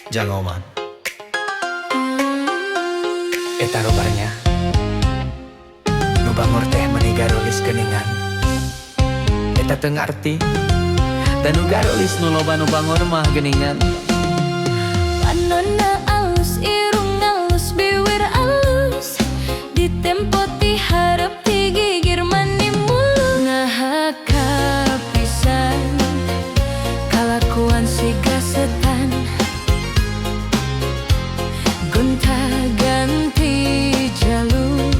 Jangoman. Eta robarnya nu bangor teh meuni garolis geuningan. Eta teu ngarti dan nu garolis nu loba nu bangor mah geuningan. Panonna alus, irung alus, bibir alus, ditempo ti hareup ti gigir mani mulus. Nah kapisan kalakuan siga setan, gonta-ganti jalur,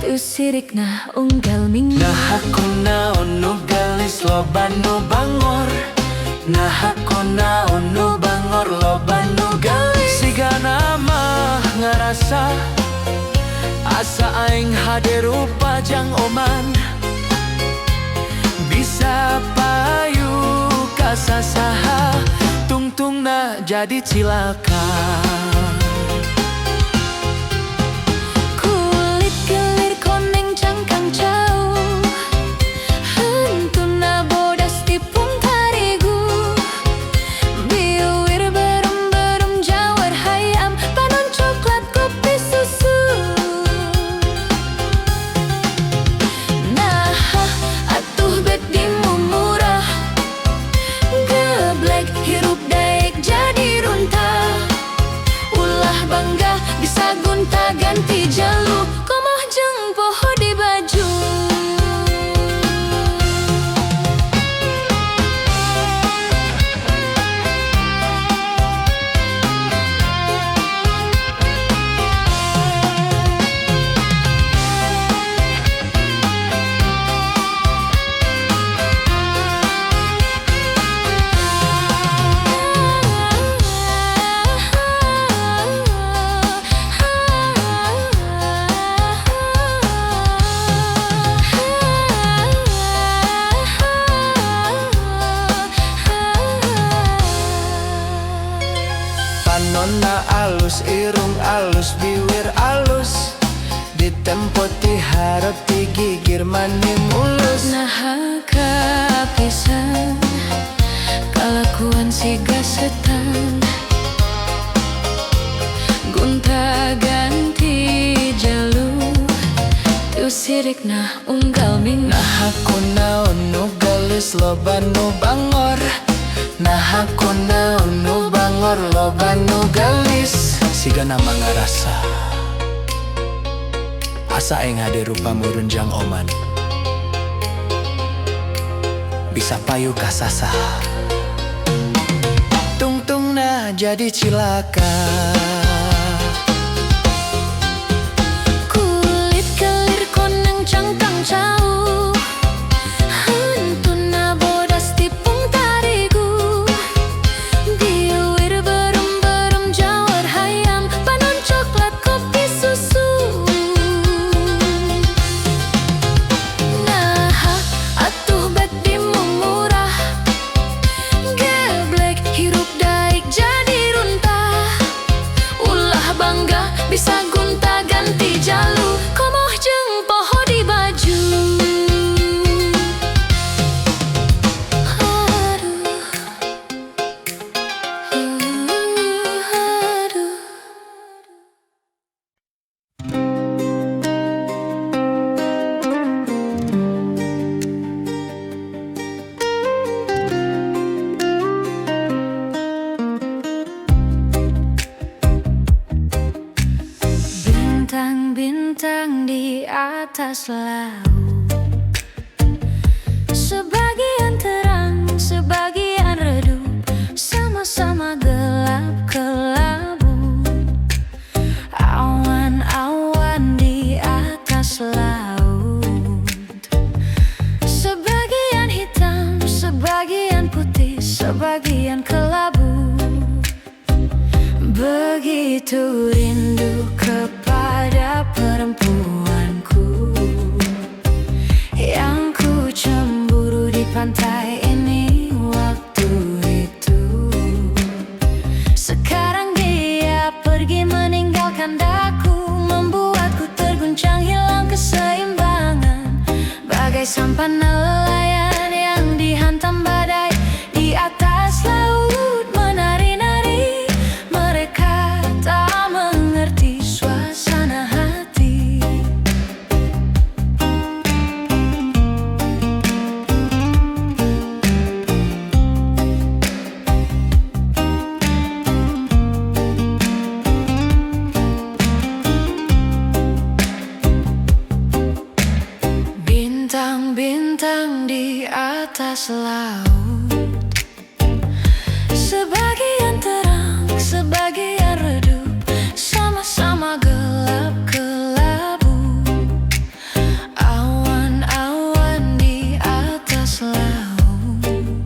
teu sirikna unggal minggu. Nah aku naon nu gelis loba nu bangor. Nah aku naon nu bangor loba nu gelis. Siga nama ngarasa asa aing hade rupa jang oman, bisa payu kasasaha tungtungna jadi cilaka. Kulit gelir koneng cangkang jauh, hentuna bodas tipung tarigu, biwir berem-berem jawar hayam, panon coklat kopi susu. Nah atuh bet dimumurah, geblek hirup daek jadi runtah, ulah bangga bisa gonta ganti jalur, komoh jeung poho di baju. Panonna alus, irung alus, bibir alus, ditempo ti hareup ti gigir mani mulus. Nah kapisan kalakuan siga setan, gonta-ganti jalur, teu sirikna unggal minggu. Nah aku naon nu gelis loba nu bangor. Nah aku naon nu bangor loba nu gelis. Siga nama ngarasa asa aing hade rupa murun jang oman, bisa payu kasasa tungtungna jadi cilaka. Kulit gelir koneng cangkang jauh, hentuna bodas tipung tarigu, biwir berem-berem jawar hayam, panon coklat kopi susu. Nah atuh bet dimumurah, geblek hirup daek jadi runtah, ulah bangga bisa gonta ganti jalur, komoh jeung poho di baju. Aduh. Bintang-bintang di atas laut, sebagian terang, sebagian redup, sama-sama gelap kelabu. Awan-awan di atas laut, sebagian hitam, sebagian putih, sebagian kelabu. Begitu rindu kepada perempuanku, yang ku cemburu di pantai ini waktu itu. Sekarang dia pergi meninggalkan daku, membuatku terguncang hilang keseimbangan, bagai sampan nelayan yang dihantam badai di atas laut menari-nari. bintang di atas laut, sebagian terang, sebagian redup, sama-sama gelap kelabu. Awan-awan di atas laut,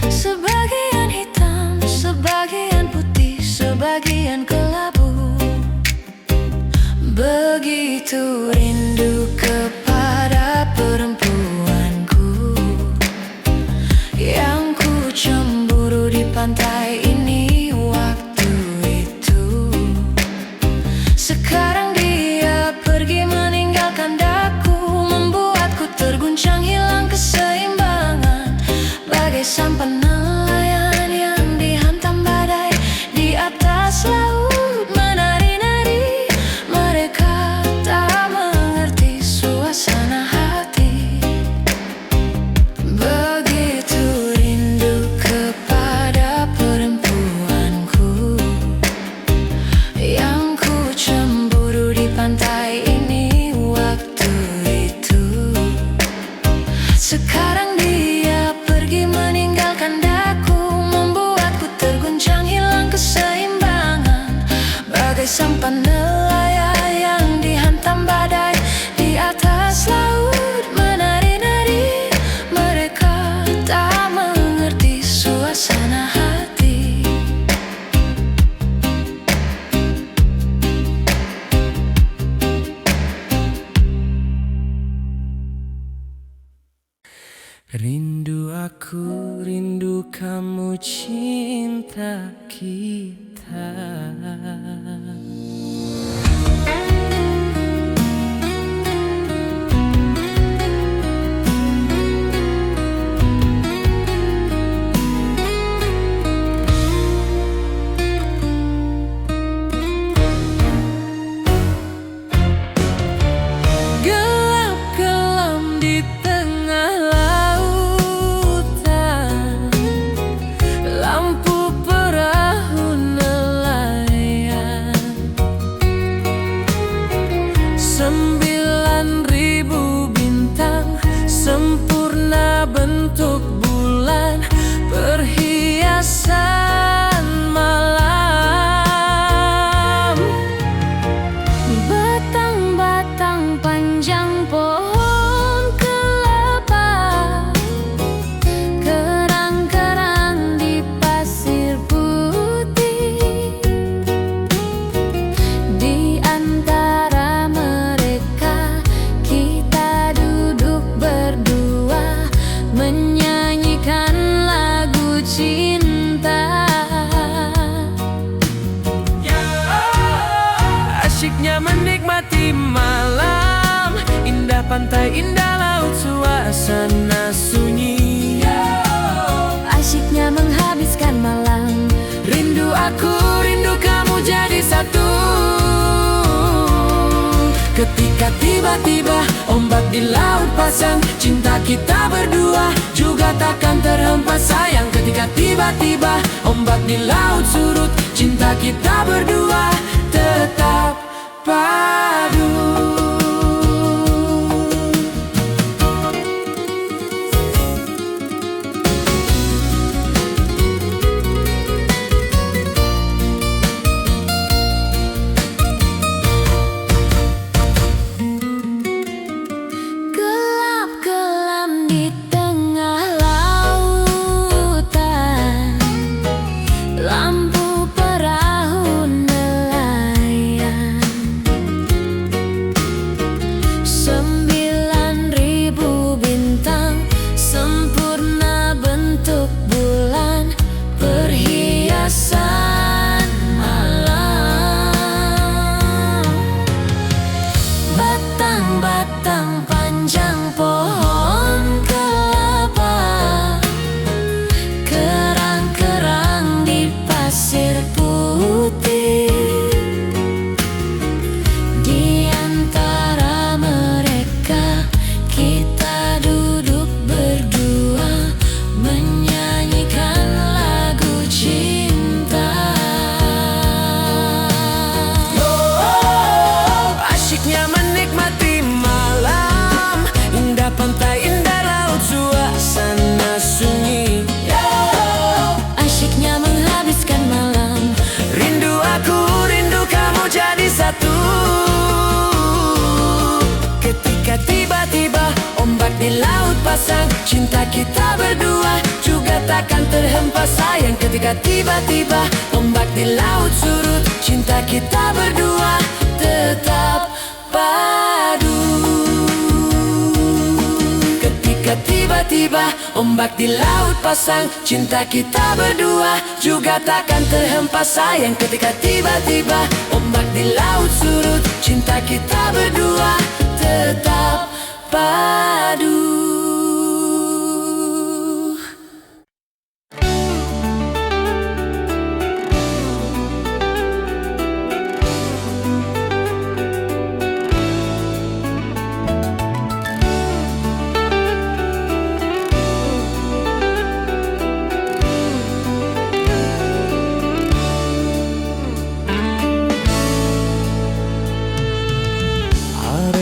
sebagian hitam, sebagian putih, sebagian kelabu. Begitu rindu kepada perempuanku yang ku cemburu di pantai ini waktu itu. Sekarang dia pergi meninggalkan daku, membuatku terguncang, hilang keseimbangan, bagai sampan nelayan yang dihantam badai di atas laut. Menari-nari, mereka tak mengerti suasana hati. Begitu rindu kepada perempuanku yang ku cemburu di pantai ini waktu itu. Sekarang dia pergi meninggalkan daku, membuatku terguncang, hilang keseimbangan, bagai sampan nelayan yang dihantam badai di atas laut. Menari-nari, mereka tak mengerti suasana hati. Rindu aku, rindu kamu, cinta kita. Gelap-gelam di tengah lautan, lampu perahu nelayan, 9.000 bintang, sempurna bentuk bulan, perhiasan malam. Batang-batang panjang pohon kelapa, kerang-kerang di pasir putih. Di antara mereka kita duduk berdua, menyanyikan lagu cinta. Asyiknya menikmati malam, indah pantai, indah laut, suasana sunyi. Asyiknya menghabiskan malam, rindu aku, rindu kamu jadi satu. Ketika tiba-tiba ombak di laut pasang, cinta kita berdua juga takkan terhempas sayang. Ketika tiba-tiba ombak di laut surut, cinta kita berdua tetap padu. Gelap-gelam di tengah lautan, lampu perahu nelayan, 9.000 bintang, sempurna bentuk bulan, perhiasan malam. Batang-batang panjang pohon kelapa, cinta kita berdua juga takkan terhempas sayang. Ketika tiba-tiba ombak di laut surut, cinta kita berdua tetap padu. Ketika tiba-tiba ombak di laut pasang, cinta kita berdua juga takkan terhempas sayang. Ketika tiba-tiba ombak di laut surut, cinta kita berdua tetap padu.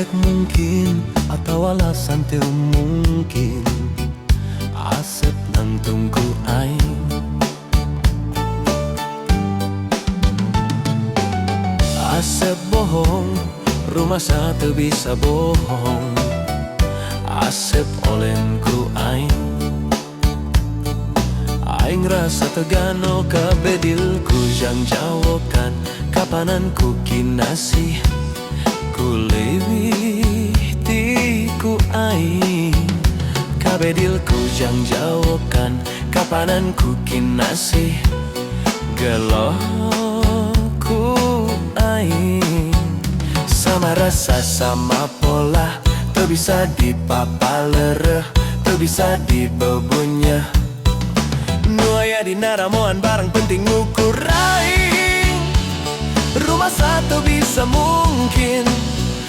Mungkin atau alasan teu mungkin asep nang tungku aing. Asep bohong, rumah satu bisa bohong. Asep olenku aing. Aing rasa tegano kabedilku jang jawokan kapananku kinasih. Ku lewih tiku aing kabedilku jang jawokan kapananku kinasih gelohku aing. Sama rasa sama pola teu bisa dipapalereh, teu bisa dibebunya. Nu aya dina ramoan barang penting ngukur aing. Rumah satu bisa mungkin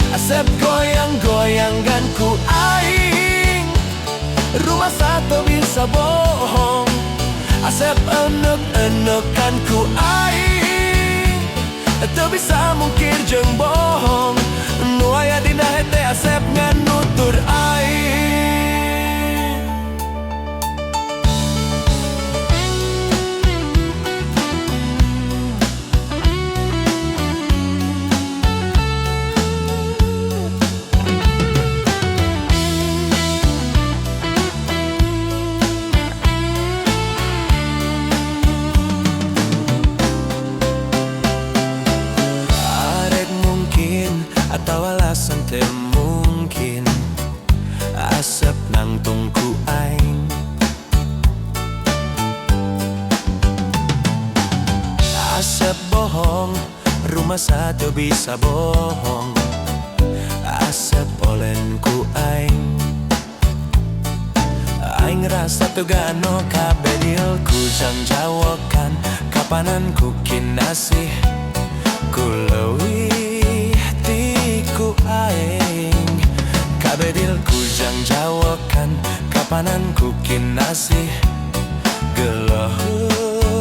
Asep goyang-goyangkan ku aing. Rumah satu bisa bohong Asep enek-enekan ku aing. Teu bisa mungkir jeung bohong. Nu aya dina hete Asep nganutur aing. Atau alasan teu mungkin asep nang tungku aing. Asep bohong, rumah satu bisa bohong. Asep olenku aing. Aing rasa tegano kabedilku jang jawokan kapananku kinasih. Ku leuwih ku aing kabedilku jang jawokan kapananku kinasih gelohku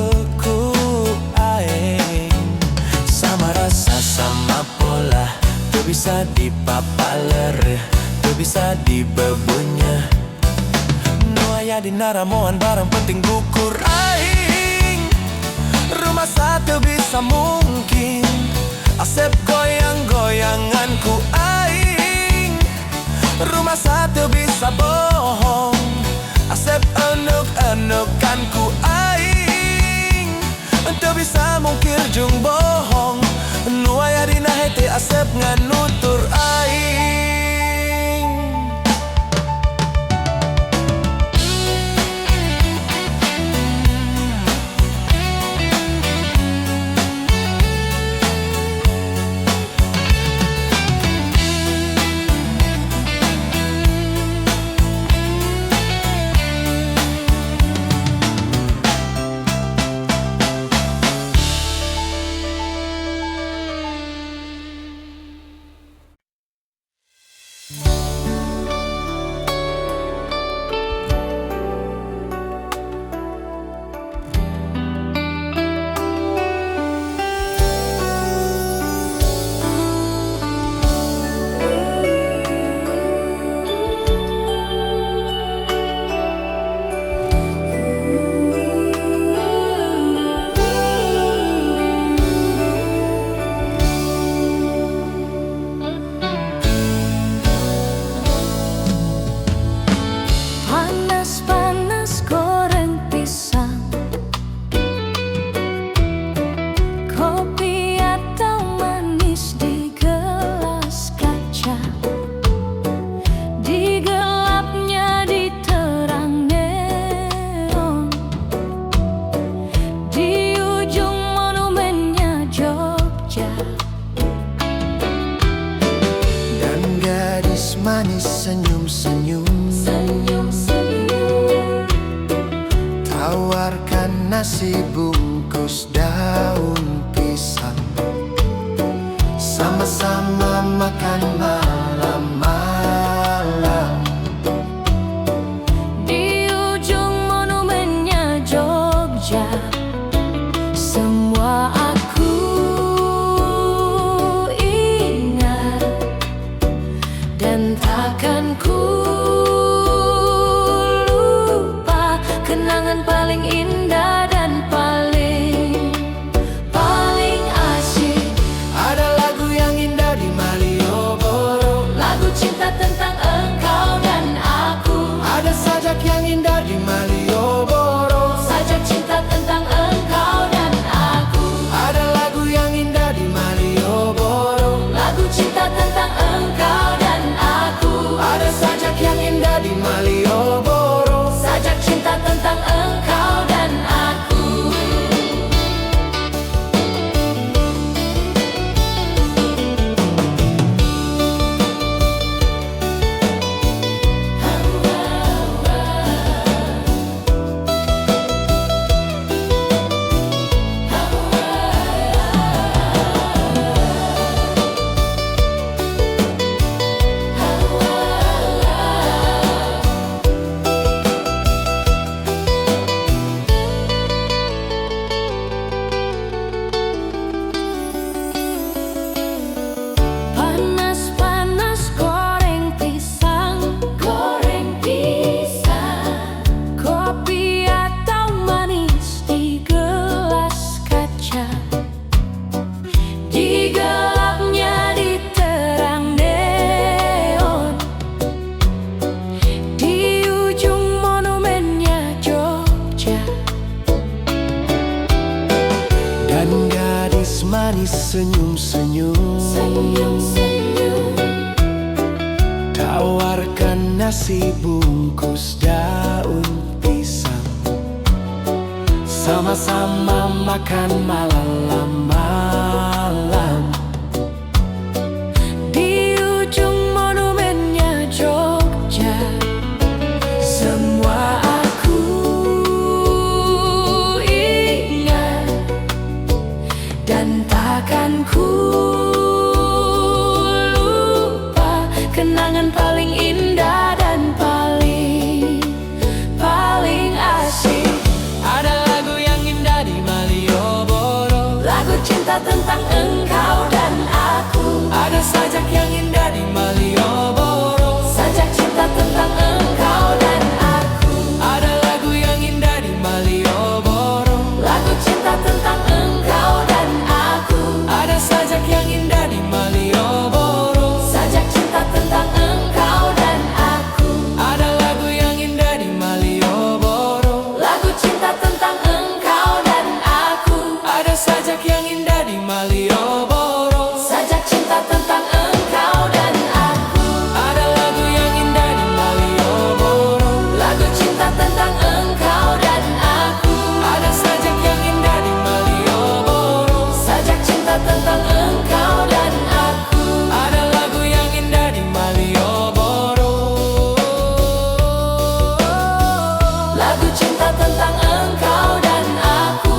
aing. Sama rasa sama pola teu bisa dipapalereh, teu bisa dibebunya. Nu aya dina ramoan barang penting gukur aing. Rumah satu bisa mungkin Asep goyang-goyangan ku aing. Rumah satu bisa bohong Asep enek-enekan ku aing. Teu bisa mungkir jeung bohong. Nu aya dina hete Asep nganutur aing. nasi bungkus daun pisang, sama-sama makan malam-malam. Di ujung monumennya Jogja, semua aku ingat dan takkan ku lupa. Kenangan paling indah dan paling asyik. Ada lagu yang indah di Malioboro, Lagu cinta tentang engkau dan aku. ada sajak yang indah di Malioboro, Sajak cinta tentang engkau dan aku. ada lagu yang indah di Malioboro, Lagu cinta tentang engkau dan aku. ada sajak yang indah di Malioboro. Sajak cinta tentang engkau dan aku. Panas-panas goreng pisang, kopi atau manis di gelas kaca. Di gelapnya diterang neon, di ujung monumennya Jogja. Dan gadis manis senyum-senyum, tawarkan nasi bungkus daun pisang, sama-sama makan malam-malam. Di ujung monumennya Jogja, semua aku ingat dan takkan ku lupa. Kenangan paling indah dan paling asyik. Ada lagu yang indah di Malioboro, Lagu cinta tentang engkau dan aku. ada sajak yang indah di Malioboro, Sajak cinta tentang engkau dan aku. ada lagu yang indah di Malioboro, Lagu cinta tentang engkau dan aku. ada sajak yang indah di Malioboro, Sajak cinta tentang engkau dan aku. ada lagu yang indah di Malioboro, Lagu cinta tentang engkau dan aku. ada sajak yang indah di Malioboro, Sajak cinta tentang engkau dan aku. ada lagu yang indah di Malioboro, Lagu cinta tentang engkau dan aku. ada sajak yang indah di Malioboro, Sajak cinta tentang engkau dan aku. ada lagu yang indah di Malioboro. Lagu cinta tentang engkau dan aku.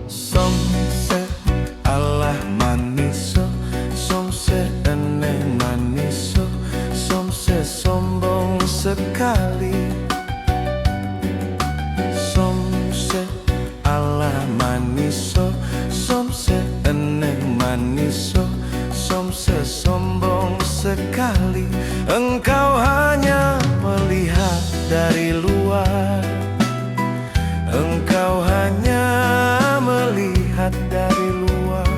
Somse alah maniso, somse eneh maniso, somse sombong sekali. Somse alah maniso, somse eneh maniso, somse sombong sekali. Engkau hanya melihat dari luar, engkau hanya melihat dari luar,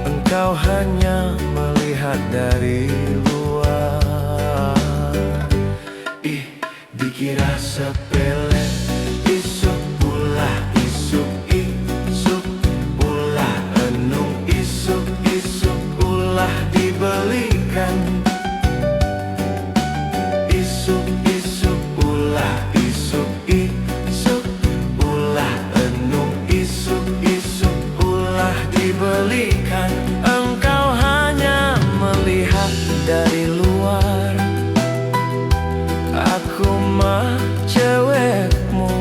engkau hanya melihat dari luar. dikira sepele. Isuk ulah isuk isuk ulah enung isuk isuk ulah dibelikan. Isuk isuk ulah isuk isuk ulah enung isuk isuk ulah dibelikan. Engkau hanya melihat dari luar, aku mah cewekmu.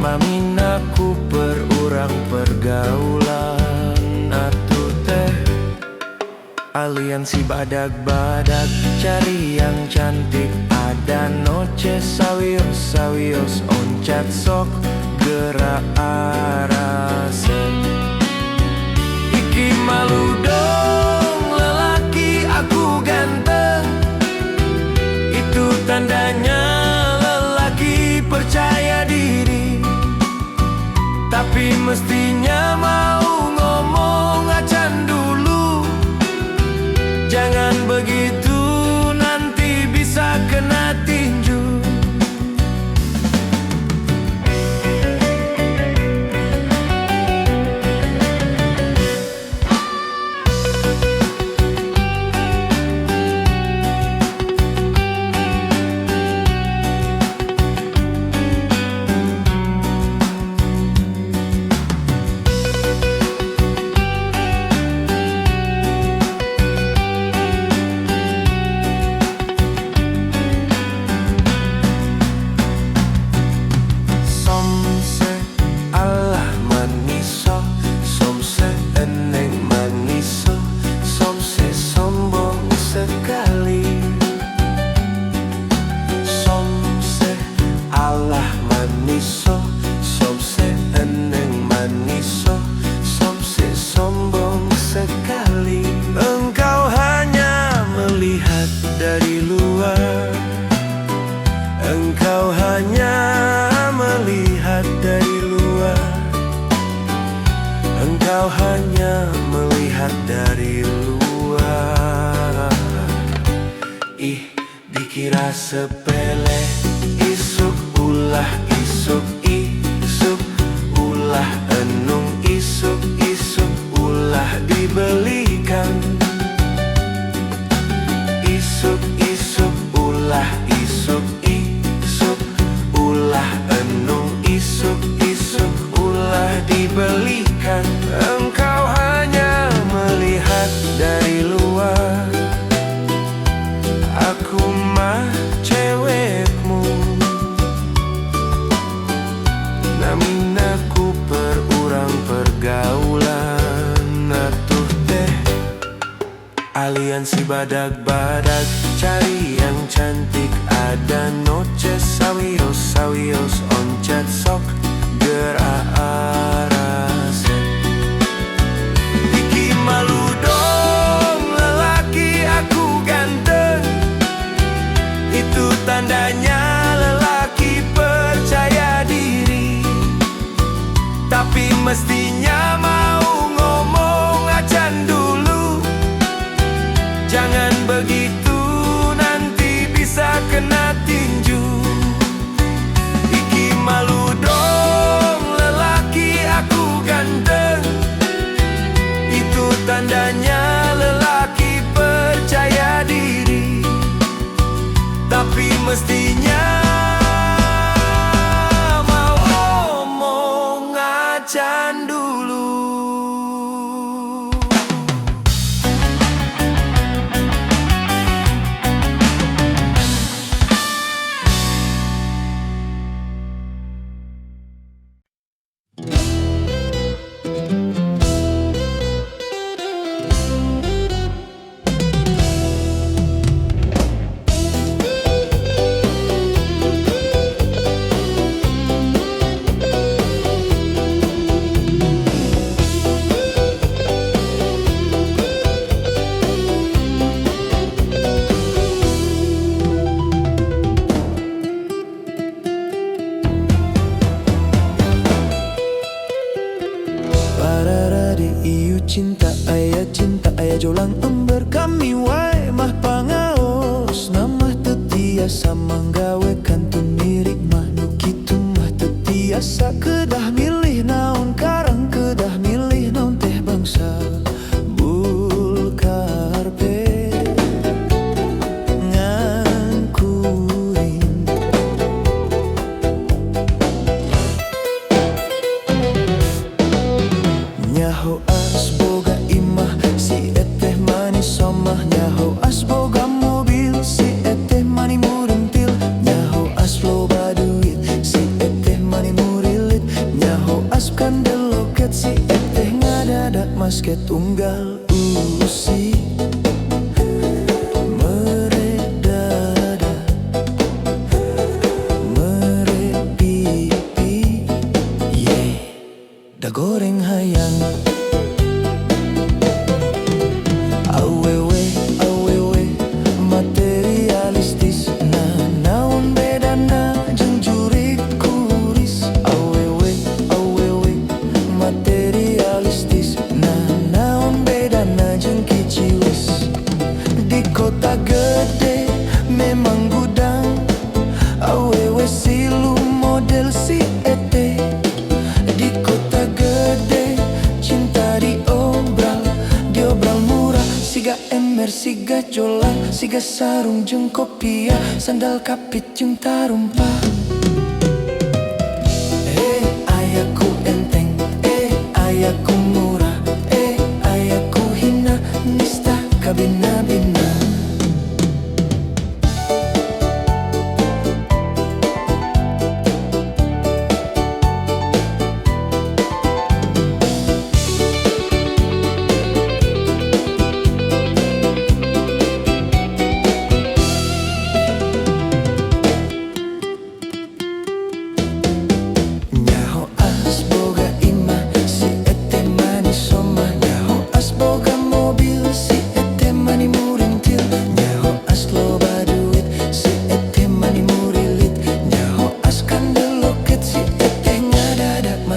Maminaku perurang pergaulan atuh teh. Aliansi badag-badag cari yang cantik, ada noce sawios-sawios oncat sok gerak arase. Iki malu dong lelaki aku ganteng, itu tandanya lelaki percaya diri. Tapi mestinya mau ngomong acan dulu, jangan begitu nanti bisa kena tinju. Engkau hanya melihat dari luar, engkau hanya melihat dari luar, engkau hanya melihat dari luar. Ih, dikira sepele. Isuk ulah isuk isuk ulah enung isuk isuk ulah dibelikan. Isuk isuk ulah isuk isuk ulah enung isuk isuk ulah dibelikan. Engkau hanya melihat dari luar, aku mah cewekmu. Naminaku perurang pergaulan atuh teh. Aliansi badag-badag cari yang cantik, ada noce sawios-sawios oncat sok gerak arase. Iki malu dong lelaki aku ganteng, itu tandanya lelaki percaya diri. Tapi mestinya mau ngomong acan dulu, jangan begitu nanti bisa kena tinju. Iki malu dong lelaki aku ganteng, itu tandanya lelaki percaya diri. Tapi mestinya mau ngomong acan dulu. Cinta ayah jolang ember kami wae mah pangaos namah teu biasa manggawe kantun mirip manu kitu mah teu tiasa kedah milih naon karang kedah milih naon teh bangsa bulkarpe ngangkuring nyaho asboga imah si eteh manis somah nyaho asboga mobil si eteh mani murentil nyaho asloba duit si eteh mani murilit nyaho askan deloket si eteh ngadadak masket unggal usi meredada merepipi da goreng hayang awewe awewe materialistis naon bedana jeung jurig kuris awewe awewe materialistis naon bedana jeung kiciwis di kota gede memang gudang awewe silu model si ete di kota gede cinta diobral murah siga ember siga jolang siga sarung jeung kopiah sandal kapit jeung tarumpa ayaku enteng ayaku murah ayaku hina nista kabina-bina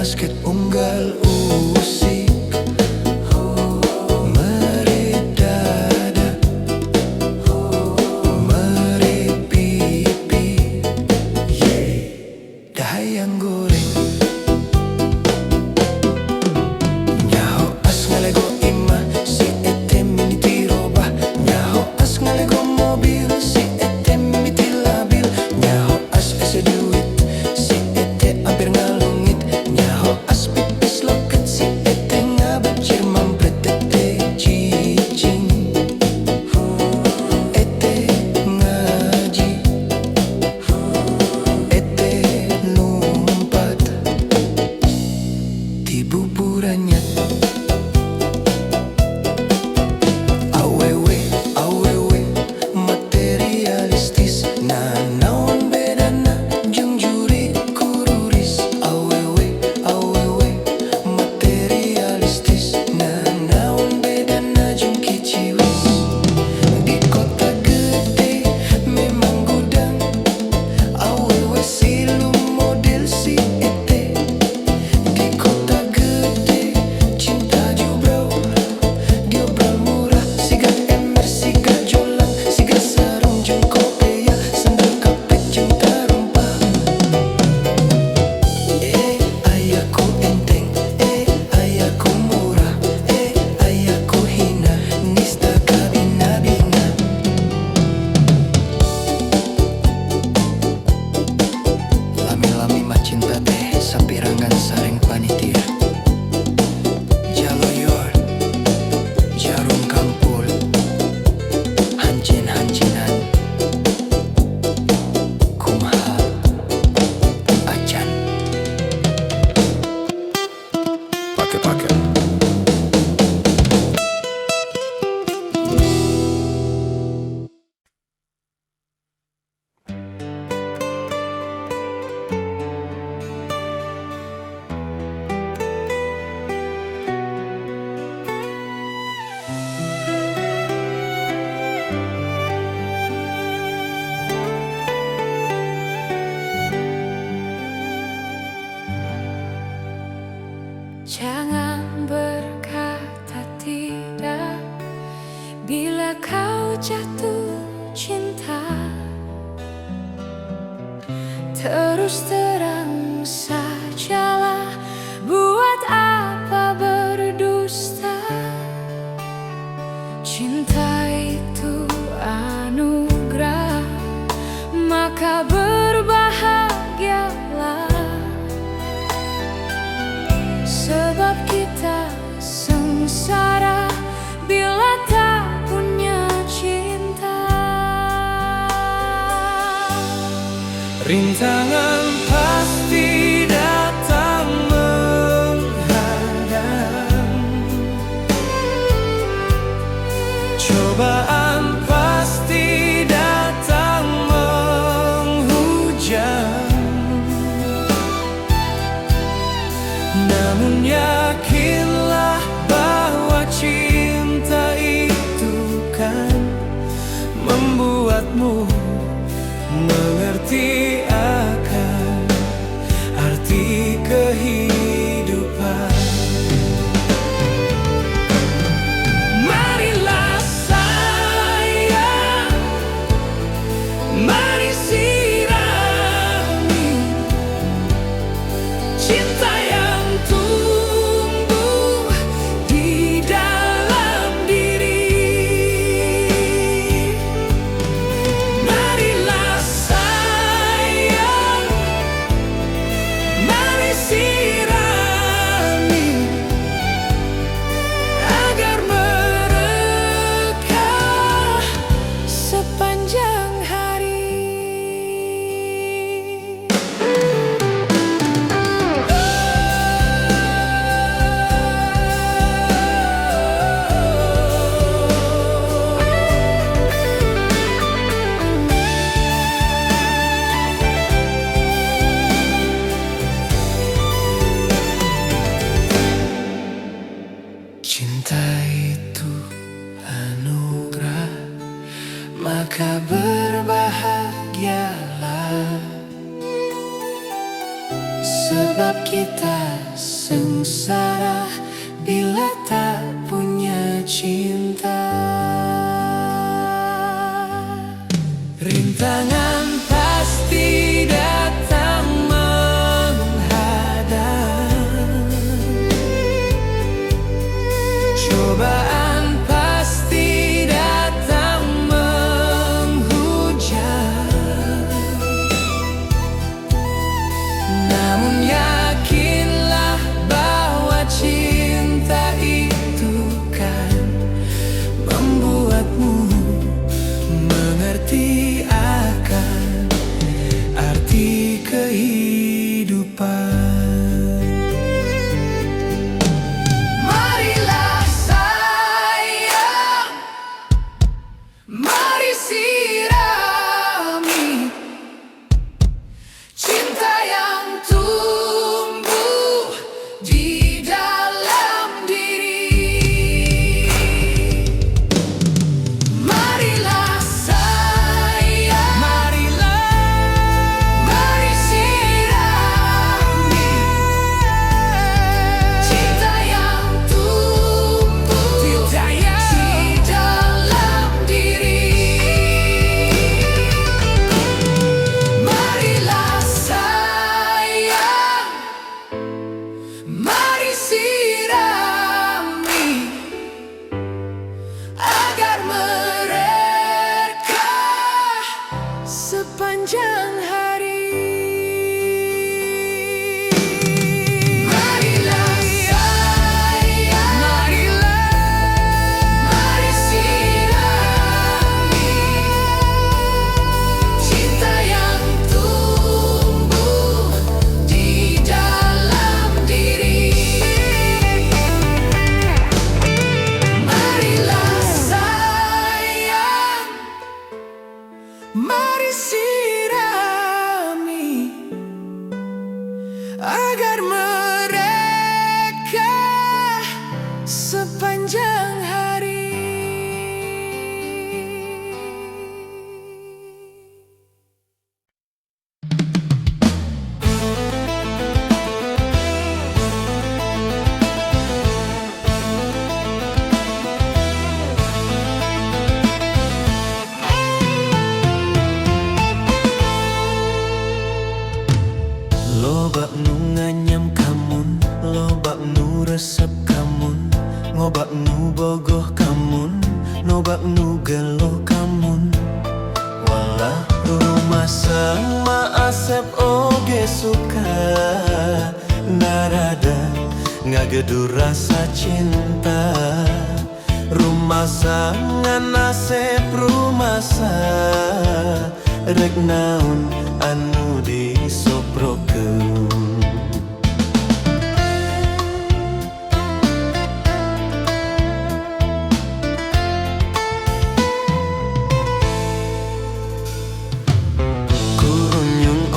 basket unggal usik meredada merepipi dahayang goreng nyaho as ngalego imah si ete mini tirobah nyaho as ngalego mobil si ete mimiti labil nyaho as ese duit si ete hampir ngalungit nyaho as pipis loket si ete ngabecir mampret ete cicing ete ngaji ete numpat di buburannya awewe awewe materialistis naon bedana jeung juri kururis awewe awewe materialistis naon bedana jeung kiciwis di kota gede memang gudang awewe silu model si ete di kota gede cinta diobral murah siga ember siga jolang siga sarung jeung kopiah sandal kapit jeung tarumpa ayaku enteng ayaku murah ayaku hina nista kabina-bina lami-lami mah cinta teh sapirangan sareng panitia jaloyor jarum kampul hancin-hancinan kumaha acan pake-pake Jangan berkata tidak bila kau jatuh cinta. Terus terang sajalah, buat apa berdusta? Cinta itu anugerah, maka berbahagialah. Sebab kita sengsara bila tak punya cinta. Rintangan pasti datang menghadang, cobaan pasti datang menghujam. Namun yakinlah bahwa cinta itu kan membuatmu mengerti akan arti kehidupan. Marilah sayang, mari sirami cinta yang tumbuh di dalam diri. Marilah sayang, mari sirami agar merekah Sepanjang hari. Cinta itu anugerah, maka berbahagialah. Sebab kita sengsara bila tak punya cinta. Rintangan pasti datang menghadang, cobaan pasti datang menghujam. Namun yakinlah bahwa cinta nobak nu gelo kamun. Walah rumah sama asep oge suka, narada ngagedu rasa cinta. Rumah sangan asep rumasa, rek naon anu disoprokeun.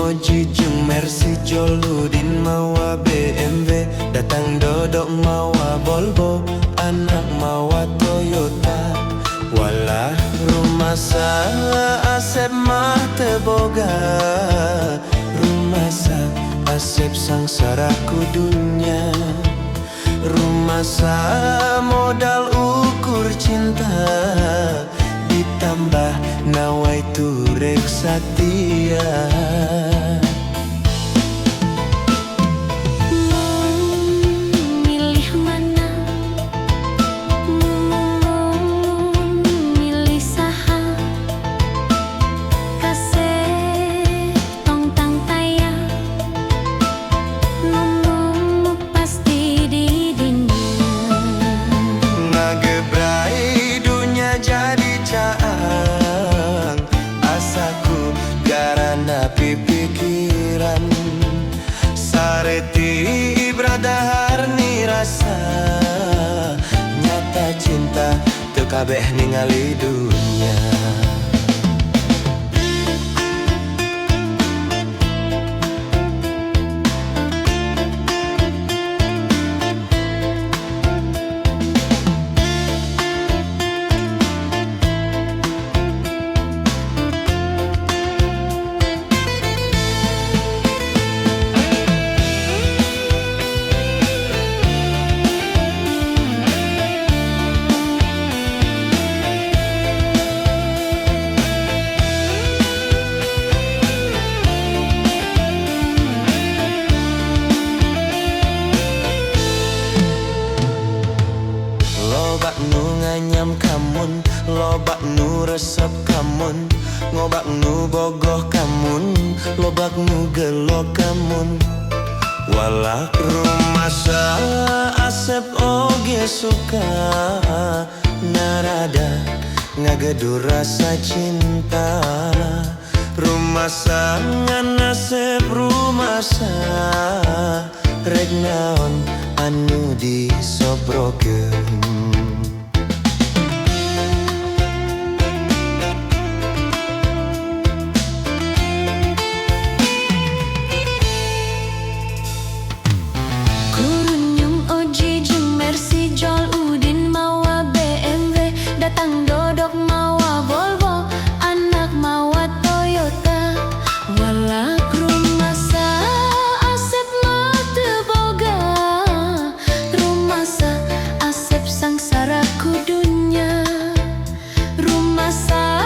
Oji jeung Mercy Joludin mawa BMW, datang dodok mawa Volvo, anak mawa Toyota. Walah rumah sa asep mah teu boga, rumah sa asep sangsara ku dunya. Rumah sa modal ukur cinta, ditambah nawai turek satia. Milih mana, milih saha, kasih tong tang taya, ngomong pasti di dunia. Ngagebrai dunia jadi caang, asaku garana pipikiran. Sareti ibradahar ni rasa, nyata cinta teu kabeh ningali dunia. Lobak nu nganyam kamun, lobak nu resep kamun, ngobak nu bogoh kamun, lobak nu gelo kamun. Walah rumah sa asep oge suka, narada ngagedu rasa cinta. Rumah sangan asep rumasa, rek naon anu disobrokeun. Kurunyung Oji jeung Mercy Joludin mawa BMW, datang dodok mawa Volvo, anak mawa Toyota. Walah rumah sa asep mah teu boga, rumah sa asep sangsara ku dunya. Rumah sa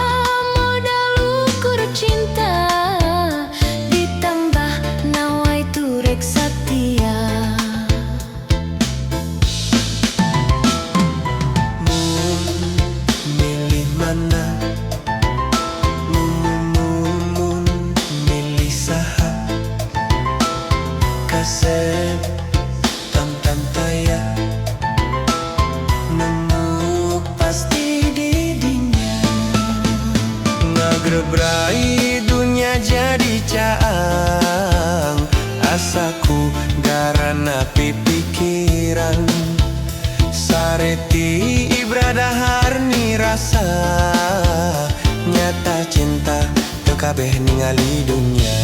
modal ukur cinta, ditambah nawai turek satia. Milih mana, milih saha, kasep tong tang taya, nemu pasti di dinya. Ngagrebrai dunia jadi caang, asaku garana pipikiran. Sareti ibradahar ni rasa, nyata cinta teu kabeh ningali dunia.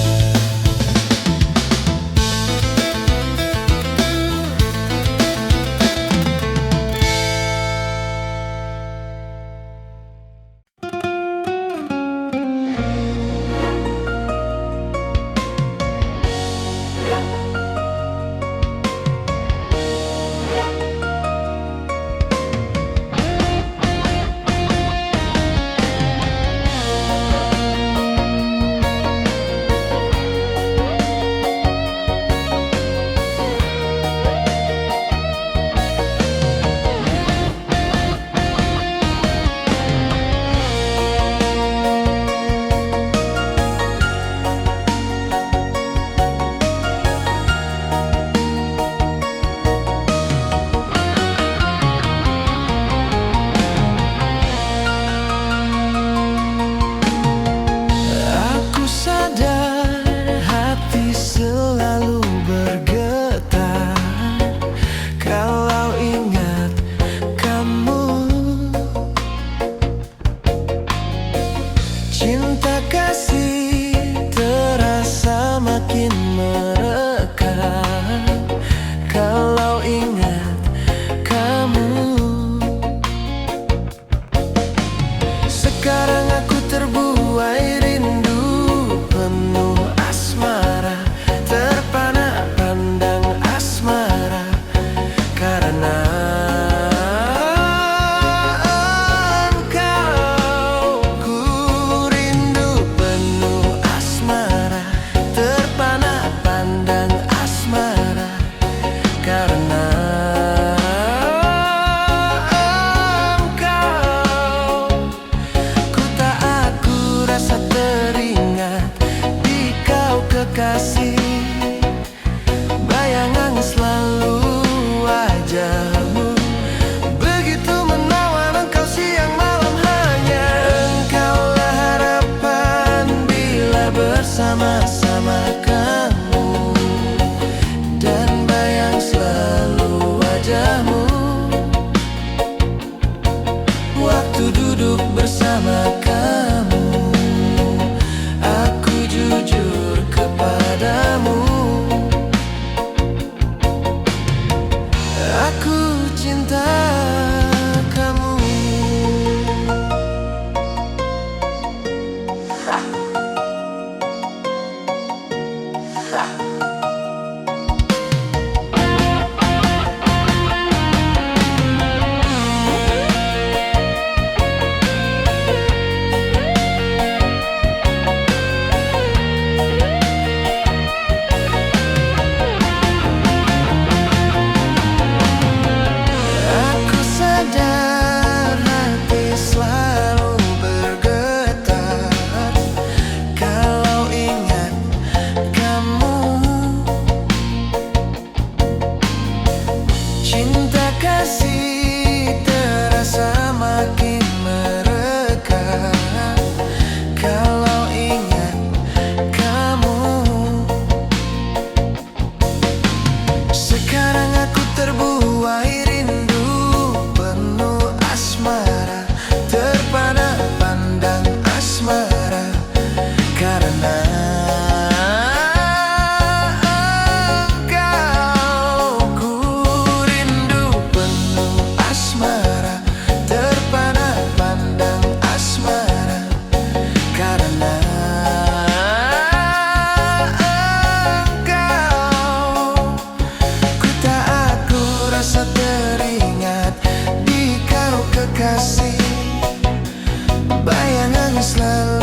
bersama-sama kamu, dan bayang selalu wajahmu waktu duduk bersama kamu. Aku jujur kepadamu, aku cinta kamu. Aku sadar hati selalu bergetar kalau ingat kamu. Cinta kasih terasa makin mereka kalau ingat kamu. Sekarang aku terbuai rindu penuh asmara, terpana pandang asmara, karena engkau. Ku rindu penuh asmara, terpana pandang asmara, karena engkau. Ku tak aku rasa teringat di kau kekasih, bayangan selalu